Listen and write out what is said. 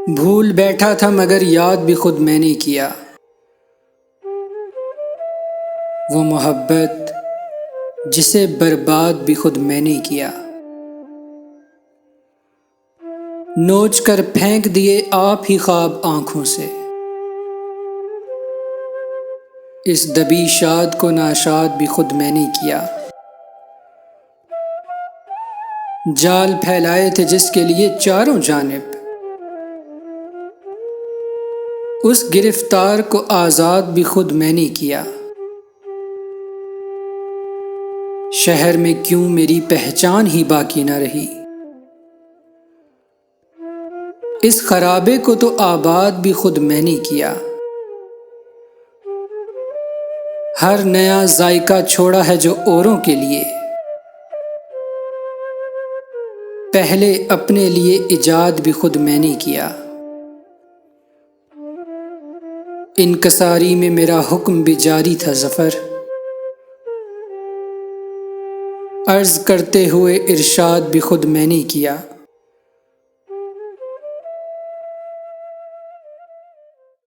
بھول بیٹھا تھا مگر یاد بھی خود میں نے کیا، وہ محبت جسے برباد بھی خود میں نے کیا۔ نوچ کر پھینک دیے آپ ہی خواب آنکھوں سے، اس دبی شاد کو ناشاد بھی خود میں نے کیا۔ جال پھیلائے تھے جس کے لیے چاروں جانب، اس گرفتار کو آزاد بھی خود میں نے کیا۔ شہر میں کیوں میری پہچان ہی باقی نہ رہی، اس خرابے کو تو آباد بھی خود میں نے کیا۔ ہر نیا ذائقہ چھوڑا ہے جو اوروں کے لیے، پہلے اپنے لیے ایجاد بھی خود میں نے کیا۔ انکساری میں میرا حکم بھی جاری تھا ظفر، عرض کرتے ہوئے ارشاد بھی خود میں نے کیا۔